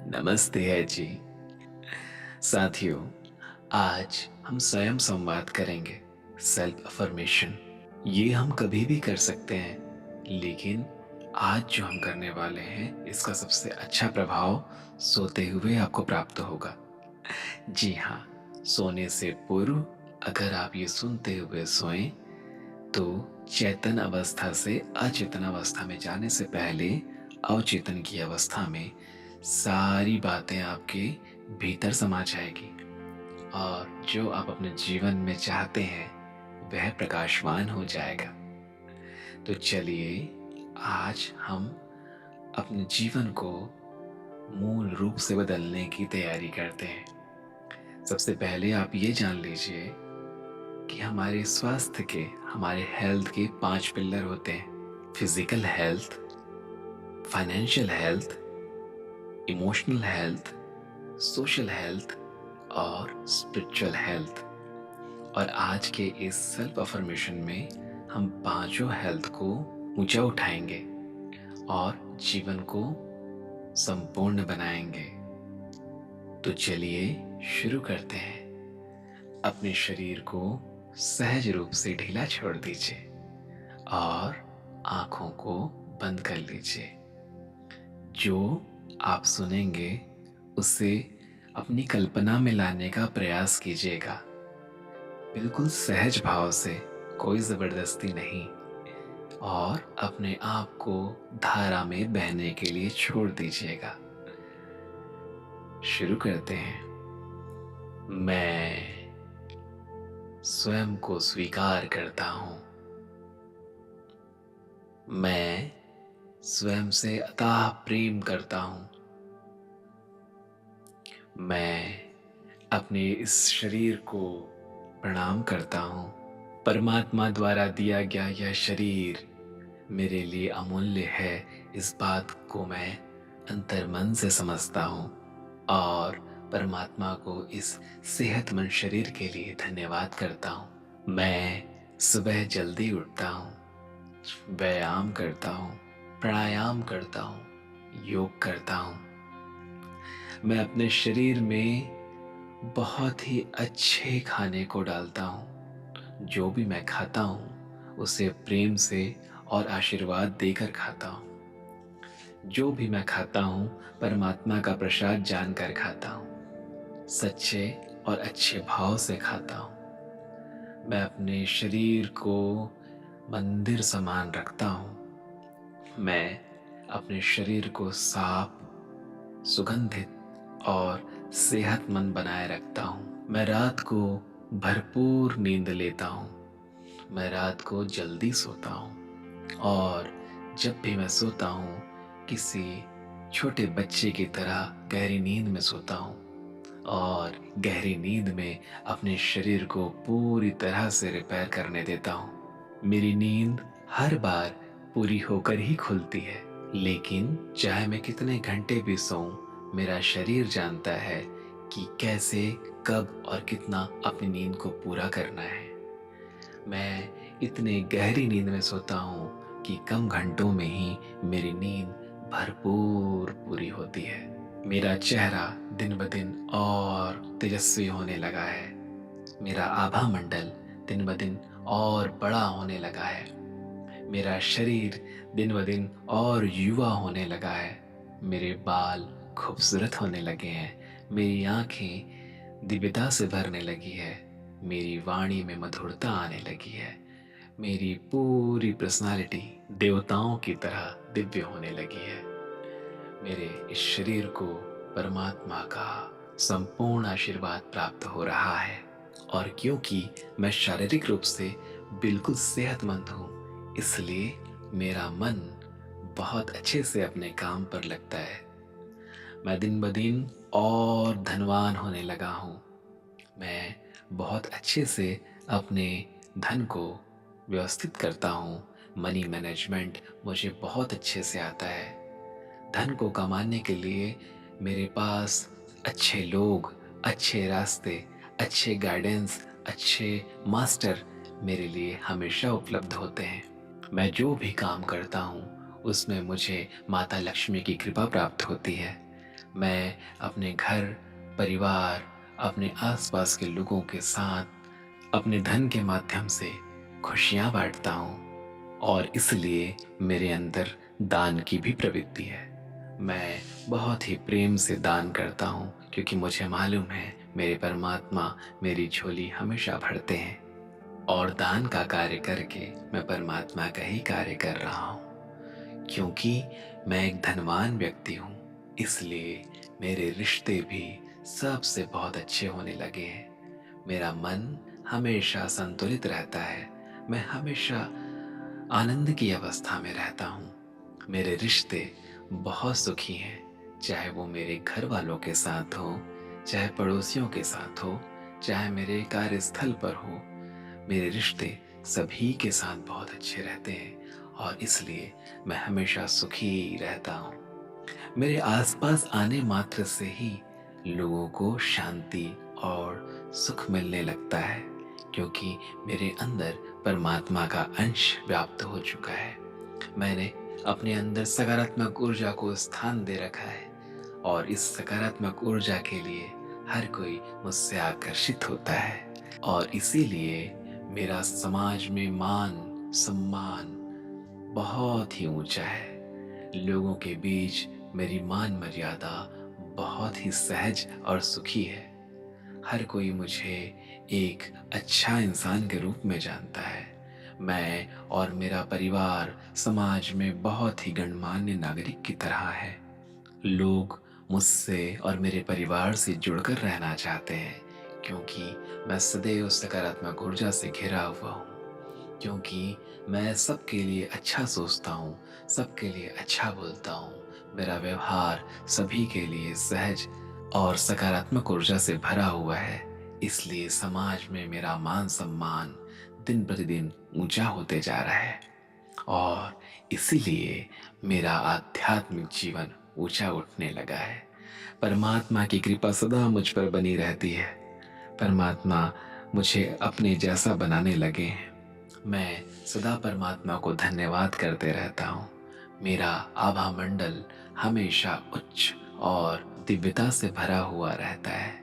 नमस्ते है जी। साथियों, आज हम स्वयं संवाद करेंगे। सेल्फ अफर्मेशन ये हम कभी भी कर सकते हैं, लेकिन आज जो हम करने वाले हैं इसका सबसे अच्छा प्रभाव सोते हुए आपको प्राप्त होगा। जी हाँ, सोने से पूर्व अगर आप ये सुनते हुए सोएं तो चेतन अवस्था से अचेतन अवस्था में जाने से पहले अवचेतन की अवस्था में सारी बातें आपके भीतर समा जाएगी और जो आप अपने जीवन में चाहते हैं वह प्रकाशवान हो जाएगा। तो चलिए आज हम अपने जीवन को मूल रूप से बदलने की तैयारी करते हैं। सबसे पहले आप ये जान लीजिए कि हमारे स्वास्थ्य के, हमारे हेल्थ के 5 पिलर होते हैं। Physical health, financial health, emotional health, social health और स्पिरिचुअल हेल्थ। और आज के इस सेल्फ अफर्मेशन में हम पांचों हेल्थ को ऊंचा उठाएंगे और जीवन को संपूर्ण बनाएंगे। तो चलिए शुरू करते हैं। अपने शरीर को सहज रूप से ढीला छोड़ दीजिए और आंखों को बंद कर लीजिए। जो आप सुनेंगे उसे अपनी कल्पना में लाने का प्रयास कीजिएगा, बिल्कुल सहज भाव से, कोई जबरदस्ती नहीं, और अपने आप को धारा में बहने के लिए छोड़ दीजिएगा। शुरू करते हैं। मैं स्वयं को स्वीकार करता हूं। मैं स्वयं से अथाह प्रेम करता हूं। मैं अपने इस शरीर को प्रणाम करता हूं। परमात्मा द्वारा दिया गया यह शरीर मेरे लिए अमूल्य है, इस बात को मैं अंतर्मन से समझता हूं और परमात्मा को इस सेहतमंद शरीर के लिए धन्यवाद करता हूं। मैं सुबह जल्दी उठता हूं, व्यायाम करता हूं, प्राणायाम करता हूं, योग करता हूं। मैं अपने शरीर में बहुत ही अच्छे खाने को डालता हूं। जो भी मैं खाता हूं उसे प्रेम से और आशीर्वाद देकर खाता हूं। जो भी मैं खाता हूं परमात्मा का प्रसाद जानकर खाता हूं। सच्चे और अच्छे भाव से खाता हूं। मैं अपने शरीर को मंदिर समान रखता हूं। मैं अपने शरीर को साफ, सुगंधित और सेहतमंद बनाए रखता हूं। मैं रात को भरपूर नींद लेता हूं। मैं रात को जल्दी सोता हूं और जब भी मैं सोता हूं किसी छोटे बच्चे की तरह गहरी नींद में सोता हूं और गहरी नींद में अपने शरीर को पूरी तरह से रिपेयर करने देता हूं। मेरी नींद हर बार पूरी होकर ही खुलती है, लेकिन चाहे मैं कितने घंटे भी सोऊं, मेरा शरीर जानता है कि कैसे, कब और कितना अपनी नींद को पूरा करना है। मैं इतने गहरी नींद में सोता हूँ कि कम घंटों में ही मेरी नींद भरपूर पूरी होती है। मेरा चेहरा दिन ब दिन और तेजस्वी होने लगा है। मेरा आभा मंडल दिन ब दिन और बड़ा होने लगा है। मेरा शरीर दिन ब दिन और युवा होने लगा है। मेरे बाल खूबसूरत होने लगे हैं। मेरी आंखें दिव्यता से भरने लगी है। मेरी वाणी में मधुरता आने लगी है। मेरी पूरी पर्सनालिटी देवताओं की तरह दिव्य होने लगी है। मेरे इस शरीर को परमात्मा का संपूर्ण आशीर्वाद प्राप्त हो रहा है और क्योंकि मैं शारीरिक रूप से बिल्कुल सेहतमंद हूँ, इसलिए मेरा मन बहुत अच्छे से अपने काम पर लगता है। मैं दिन ब दिन और धनवान होने लगा हूँ। मैं बहुत अच्छे से अपने धन को व्यवस्थित करता हूँ। मनी मैनेजमेंट मुझे बहुत अच्छे से आता है। धन को कमाने के लिए मेरे पास अच्छे लोग, अच्छे रास्ते, अच्छे गाइडेंस, अच्छे मास्टर मेरे लिए हमेशा उपलब्ध होते हैं। मैं जो भी काम करता हूँ उसमें मुझे माता लक्ष्मी की कृपा प्राप्त होती है। मैं अपने घर, परिवार, अपने आसपास के लोगों के साथ अपने धन के माध्यम से खुशियाँ बाँटता हूँ और इसलिए मेरे अंदर दान की भी प्रवृत्ति है। मैं बहुत ही प्रेम से दान करता हूँ क्योंकि मुझे मालूम है मेरे परमात्मा मेरी झोली हमेशा भरते हैं और दान का कार्य करके मैं परमात्मा का ही कार्य कर रहा हूँ। क्योंकि मैं एक धनवान व्यक्ति हूँ, इसलिए मेरे रिश्ते भी सबसे बहुत अच्छे होने लगे हैं। मेरा मन हमेशा संतुलित रहता है। मैं हमेशा आनंद की अवस्था में रहता हूँ। मेरे रिश्ते बहुत सुखी हैं, चाहे वो मेरे घर वालों के साथ हो, चाहे पड़ोसियों के साथ हो, चाहे मेरे कार्यस्थल पर हो। मेरे रिश्ते सभी के साथ बहुत अच्छे रहते हैं और इसलिए मैं हमेशा सुखी रहता हूँ। मेरे आसपास आने मात्र से ही लोगों को शांति और सुख मिलने लगता है क्योंकि मेरे अंदर परमात्मा का अंश व्याप्त हो चुका है। मैंने अपने अंदर सकारात्मक ऊर्जा को स्थान दे रखा है और इस सकारात्मक ऊर्जा के लिए हर कोई मुझसे आकर्षित होता है और इसीलिए मेरा समाज में मान सम्मान बहुत ही ऊंचा है। लोगों के बीच मेरी मान मर्यादा बहुत ही सहज और सुखी है। हर कोई मुझे एक अच्छा इंसान के रूप में जानता है। मैं और मेरा परिवार समाज में बहुत ही गणमान्य नागरिक की तरह है। लोग मुझसे और मेरे परिवार से जुड़कर रहना चाहते हैं क्योंकि मैं सदैव सकारात्मक ऊर्जा से घिरा हुआ हूँ। क्योंकि मैं सबके लिए अच्छा सोचता हूँ, सबके लिए अच्छा बोलता हूँ। मेरा व्यवहार सभी के लिए सहज और सकारात्मक ऊर्जा से भरा हुआ है। इसलिए समाज में मेरा मान सम्मान दिन प्रतिदिन ऊंचा होते जा रहा है और इसीलिए मेरा आध्यात्मिक जीवन ऊंचा उठने लगा है। परमात्मा की कृपा सदा मुझ पर बनी रहती है। परमात्मा मुझे अपने जैसा बनाने लगे हैं। मैं सदा परमात्मा को धन्यवाद करते रहता हूँ। मेरा आभा मंडल हमेशा उच्च और दिव्यता से भरा हुआ रहता है।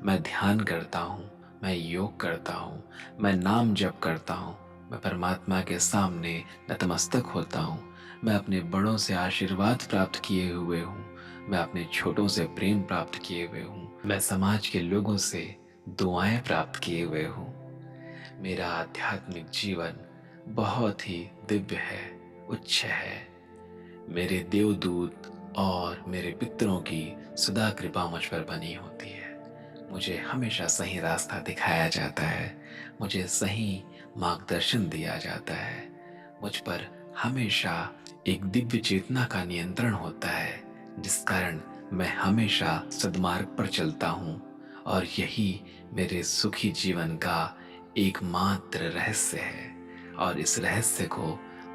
मैं ध्यान करता हूँ, मैं योग करता हूँ, मैं नाम जप करता हूँ, मैं परमात्मा के सामने नतमस्तक होता हूँ। मैं अपने बड़ों से आशीर्वाद प्राप्त किए हुए हूँ। मैं अपने छोटों से प्रेम प्राप्त किए हुए हूँ। मैं समाज के लोगों से दुआएं प्राप्त किए हुए हूँ। मेरा आध्यात्मिक जीवन बहुत ही दिव्य है, उच्च है। मेरे देवदूत और मेरे पितरों की सदा कृपा मुझ पर बनी होती है। मुझे हमेशा सही रास्ता दिखाया जाता है, मुझे सही मार्गदर्शन दिया जाता है। मुझ पर हमेशा एक दिव्य चेतना का नियंत्रण होता है जिस कारण मैं हमेशा सद्मार्ग पर चलता हूँ और यही मेरे सुखी जीवन का एकमात्र रहस्य है और इस रहस्य को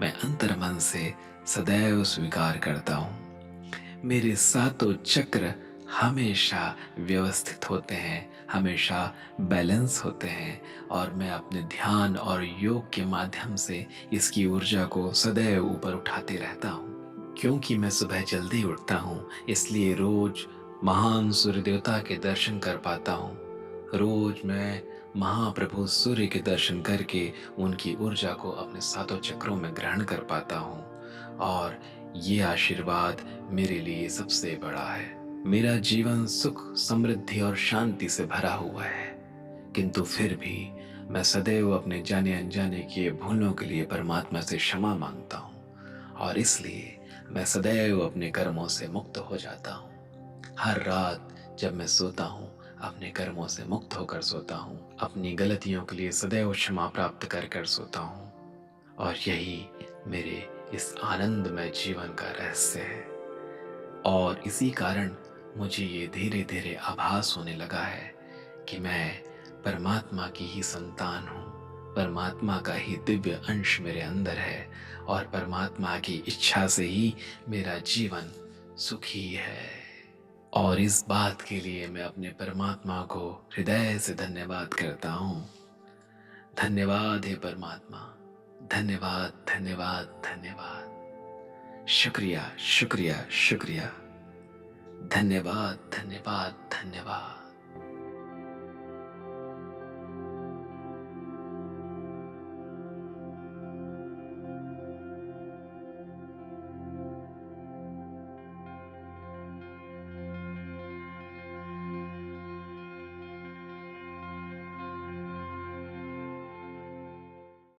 मैं अंतर्मन से सदैव स्वीकार करता हूँ। मेरे सातों चक्र हमेशा व्यवस्थित होते हैं, हमेशा बैलेंस होते हैं और मैं अपने ध्यान और योग के माध्यम से इसकी ऊर्जा को सदैव ऊपर उठाते रहता हूँ। क्योंकि मैं सुबह जल्दी उठता हूँ इसलिए रोज महान सूर्य देवता के दर्शन कर पाता हूँ। रोज मैं महाप्रभु सूर्य के दर्शन करके उनकी ऊर्जा को अपने सातों चक्रों में ग्रहण कर पाता हूँ और ये आशीर्वाद मेरे लिए सबसे बड़ा है। मेरा जीवन सुख समृद्धि और शांति से भरा हुआ है, किंतु फिर भी मैं सदैव अपने जाने अनजाने किए भूलों के लिए परमात्मा से क्षमा मांगता हूँ और इसलिए मैं सदैव अपने कर्मों से मुक्त हो जाता हूँ। हर रात जब मैं सोता हूँ अपने कर्मों से मुक्त होकर सोता हूँ, अपनी गलतियों के लिए सदैव क्षमा प्राप्त कर कर सोता हूँ और यही मेरे इस आनंदमय जीवन का रहस्य है। और इसी कारण मुझे ये धीरे धीरे आभास होने लगा है कि मैं परमात्मा की ही संतान हूँ। परमात्मा का ही दिव्य अंश मेरे अंदर है और परमात्मा की इच्छा से ही मेरा जीवन सुखी है। और इस बात के लिए मैं अपने परमात्मा को हृदय से धन्यवाद करता हूँ। धन्यवाद हे परमात्मा, धन्यवाद धन्यवाद धन्यवाद। शुक्रिया शुक्रिया शुक्रिया। धन्यवाद, धन्यवाद, धन्यवाद।